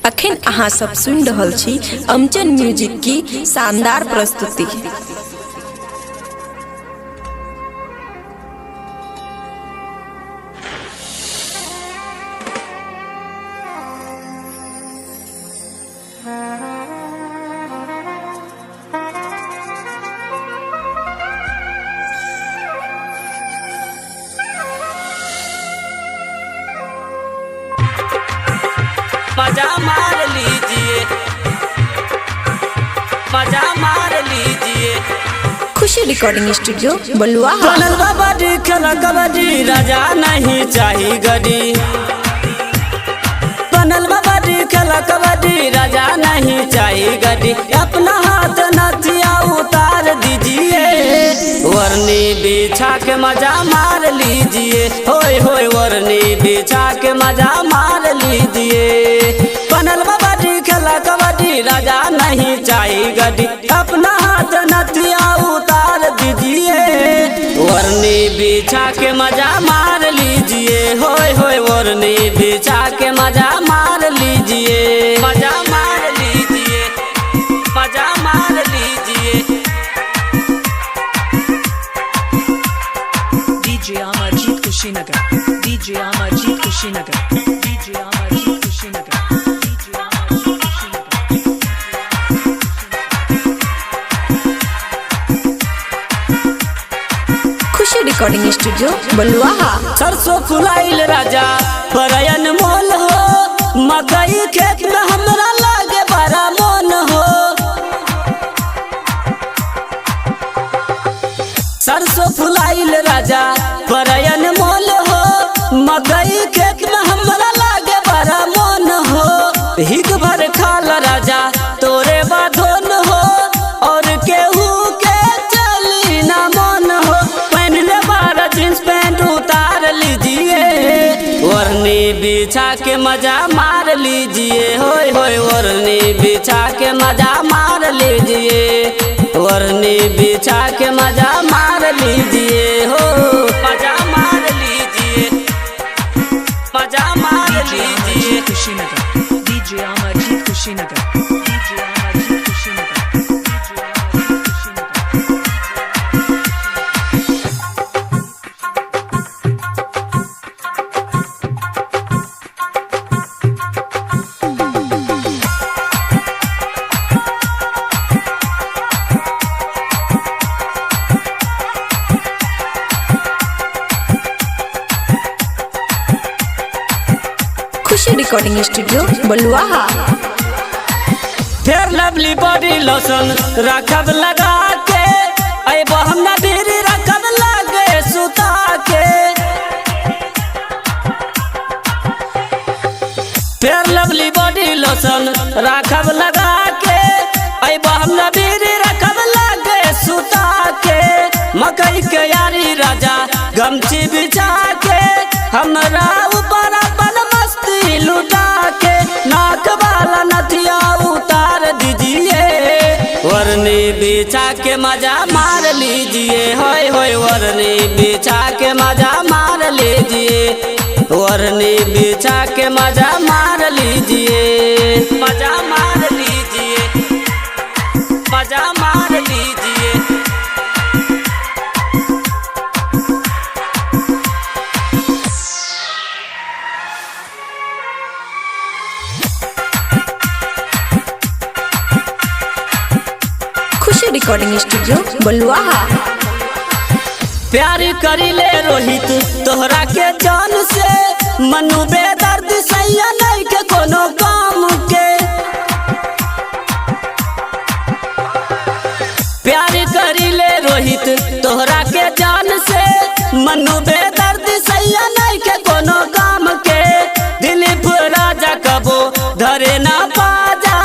अखन अहाँ सब सुन रहल छी अमचन म्यूजिक की शानदार प्रस्तुति। मजा मार लीजिए, मजा मार लीजिए। खुशी रिकॉर्डिंग स्टूडियो बलुआ। बनल कबड्डी खेला कबड्डी राजा नहीं चाहिए गड्डी। बनल कबड्डी खेला कबड्डी राजा नहीं चाहिए गड्डी। अपना हाथ नथिया उतार दीजिए, वरनी बिछा के मजा मार लीजिए। होय होय वरनी बिछा के मजा मार लीजिए। बनल कबड्डी खेला कबड्डी राजा नहीं चाहिए गड्डी। अपना हाथ नथिया उतार दीजिए, वरनी बिछा के मजा मार लीजिए। होय होय वरनी बिछा के मजा मार लीजिए। मजा मार लीजिए, मजा मार लीजिए। DJ Amarjeet Kushinagar, DJ Amarjeet Kushinagar, DJ Amarjeet Kushinagar, DJ Amarjeet Kushinagar। खुशी रिकॉर्डिंग स्टूडियो बलुआ। सरसों फुलाइल राजा बरयन मोल हो, मकई खेत में हमरा लागे बड़ा मन हो। सरसों फुलाइल राजा बरयन मोल हो, मकई खेत में हमरा लागे बड़ा मन हो। हिक भर खाल राजा तोरे बाधोन हो, और केहू के चली ना मन हो। पहनले बार जींस पैंट उतार लीजिए, वरनी बिछा के मजा मार लीजिए। होय होय वरनी बिछा के मजा मार लीजिए, वरनी बिछा के मजा मार लीजिए। हो मजा मार लीजिए, मजा मार लीजिए। Kushinagar, DJ Amarjeet Kushinagar, DJ Amarjeet Kushinagar, DJ Amarjeet Kushinagar। खुशी रिकॉर्डिंग स्टूडियो बलुआ। फेयर लवली बॉडी लोशन रखब लगा के, अरे बहना बीरी रखब लगे सुता के। फेयर लवली बॉडी लोशन रखब लगा के, अरे बहना बीरी रखब लगे सुता के। मकई के यारी राजा गमछी बिछा के, हमरा ऊपर अपन मस्ती लुटा के। नाक वाला नथिया उतार दीजिए, वरनी बिछा के मजा मार लीजिए। होय होय वरनी बिछा के मजा मार लीजिए, वरनी बिछा के मजा मार लीजिए। मजा मार लीजिए, मजा मार लीजिए। खुशी रिकॉर्डिंग स्टूडियो बलुआ। प्यार करिले रोहित तोहरा के जान से, मनु बेदर्द सैया नहीं के कोनो काम के। प्यार करिले रोहित तोहरा के जान से, मनु बेदर्द सैया नहीं के कोनो काम के। दिलीप राजा कबो धरे ना पाजा,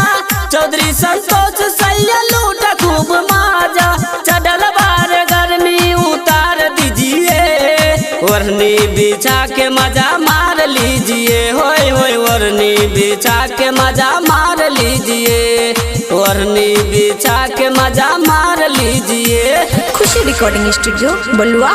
चौधरी संतोष सैया लूटा खूब माजा। चढ़ल बार गर्मी उतार दीजिए, वरनी बिछा के मजा मार लीजिए। होय होय वरनी बिछा के मजा मार लीजिए, वरनी बिछा के मजा मार लीजिए। खुशी रिकॉर्डिंग स्टूडियो बलुआ।